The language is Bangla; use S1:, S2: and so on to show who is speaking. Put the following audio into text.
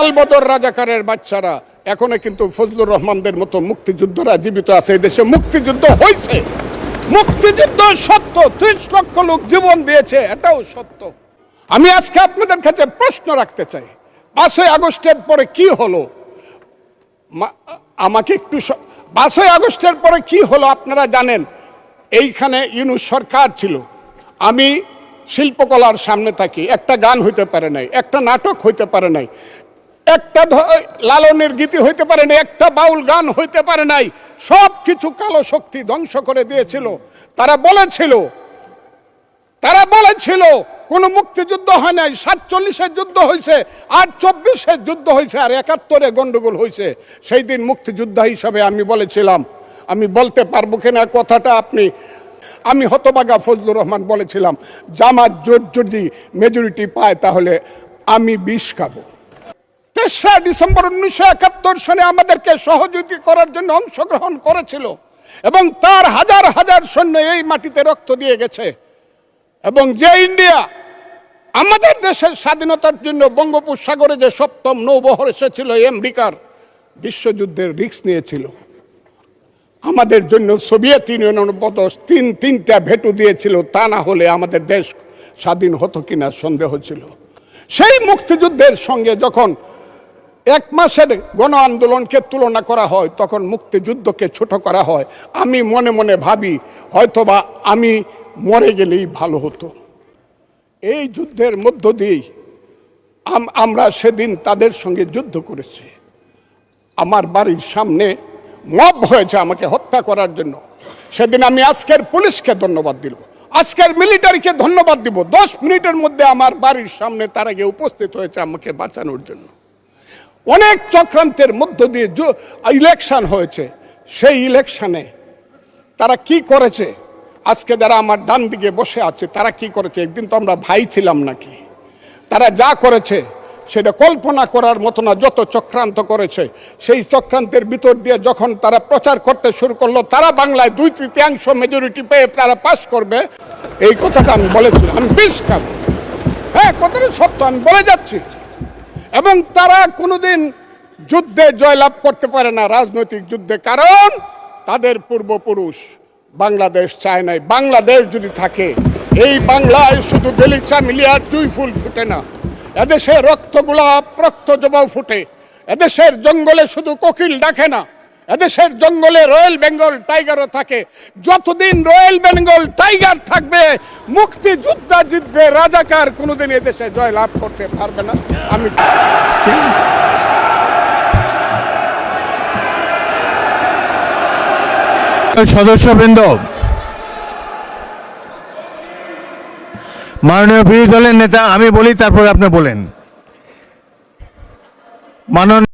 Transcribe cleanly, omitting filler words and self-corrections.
S1: আলবদর রাজাকারের বাচ্চারা এখনো কিন্তু ফজলুর রহমানদের মতো মুক্তিযোদ্ধারা জীবিত আছে। এই দেশে মুক্তিযুদ্ধ হয়েছে, মুক্তিযুদ্ধ সত্য, 30 লক্ষ লোক জীবন দিয়েছে, এটাও সত্য। আমি আজকে আপনাদের কাছে প্রশ্ন রাখতে চাই, 5ই আগস্টের পরে কি হলো? আমাকে একটু 5ই আগস্টের পরে কি হলো আপনারা জানেন? এইখানে ইউনূস সরকার ছিল, আমি শিল্পকলার সামনে থাকি, একটা গান হইতে পারে নাই, একটা নাটক হইতে পারে নাই, একটা লালনের গীতি হইতে পারে নাই, একটা বাউল গান হইতে পারে নাই। সব কিছু কালো শক্তি ধ্বংস করে দিয়েছিল। তারা বলেছিল কোন মুক্তিযুদ্ধ হয় নাই, 47-এর যুদ্ধ হয়েছে, আর 24-এর যুদ্ধ হয়েছে, আর 71-এ গন্ডগোল হয়েছে। সেই দিন মুক্তিযোদ্ধা হিসাবে আমি বলেছিলাম, আমি বলতে পারবো কিনা কথাটা আমি হতভাগা ফজলুর রহমান বলেছিলাম, জামাত জোট যদি মেজরিটি পায় তাহলে আমি বিষ খাবো। 3রা ডিসেম্বর 1971 সনে আমাদেরকে সহযোগিতা করার জন্য অংশগ্রহণ করেছিল এবং তার হাজার হাজার সৈন্য এই মাটিতে রক্ত দিয়ে গেছে। এবং যে ইন্ডিয়া আমাদের দেশের স্বাধীনতার জন্য বঙ্গোপসাগরে যে 7ম নৌবহর এসেছিল, আমেরিকার বিশ্বযুদ্ধের রিস্ক নিয়েছিল, আমাদের জন্য সোভিয়েত ইউনিয়নের মতো তিনটা ভেটো দিয়েছিল। তা না হলে আমাদের দেশ স্বাধীন হতো কিনা সন্দেহ ছিল। সেই মুক্তিযুদ্ধের সঙ্গে যখন 1 মাসের গণ আন্দোলনকে তুলনা করা হয়, তখন মুক্তিযুদ্ধকে ছোট করা হয়। আমি মনে মনে ভাবি হয়তোবা আমি মরে গেলেই ভালো হতো। এই যুদ্ধের মধ্য দিয়েই আমরা সেদিন তাদের সঙ্গে যুদ্ধ করেছি। আমার বাড়ির সামনে মব হয়েছে আমাকে হত্যা করার জন্য। সেদিন আমি আজকের পুলিশকে ধন্যবাদ দিব, আজকের মিলিটারিকে ধন্যবাদ দিব। 10 মিনিটের মধ্যে আমার বাড়ির সামনে তারা গিয়ে উপস্থিত হয়েছে আমাকে বাঁচানোর জন্য। অনেক চক্রান্তের মধ্য দিয়ে ইলেকশন হয়েছে। সেই ইলেকশনে তারা কি করেছে, আজকে যারা আমার ডান দিকে বসে আছে তারা কি করেছে? একদিন তো আমরা ভাই ছিলাম নাকি? তারা যা করেছে সেটা কল্পনা করার মতো না। যত চক্রান্ত করেছে, সেই চক্রান্তের ভিতর দিয়ে যখন তারা প্রচার করতে শুরু করলো তারা বাংলায় 2/3 মেজরিটি পেয়ে তারা পাস করবে, এই কথাটা আমি বলেছিলাম, আমি বিষ খাবো। হ্যাঁ, কথাটা সত্য, আমি বলে যাচ্ছি। এবং তারা কোনোদিন যুদ্ধে জয়লাভ করতে পারে না, রাজনৈতিক যুদ্ধে, কারণ তাদের পূর্বপুরুষ বাংলাদেশ চায় নাই। বাংলাদেশ যদি থাকে, এই বাংলায় শুধু বেলিচা মিলিয়ার জুই ফুল ফুটে না, এদেশে রক্তগোলাপ রক্ত জবাও ফুটে। এদেশের জঙ্গলে শুধু কোকিল ডাকে না, এদেশের জঙ্গলে রয়্যাল বেঙ্গল টাইগারও থাকে। যতদিন রয়্যাল বেঙ্গল টাইগার থাকবে, মুক্তিযোদ্ধা জিতবে, রাজাকার কোনোদিন এদেশে জয় লাভ করতে পারবে না। আমি
S2: সদস্যবৃন্দ, মাননীয় বিরোধী দলের নেতা, আমি বলি তারপর আপনি বলেন। মাননীয়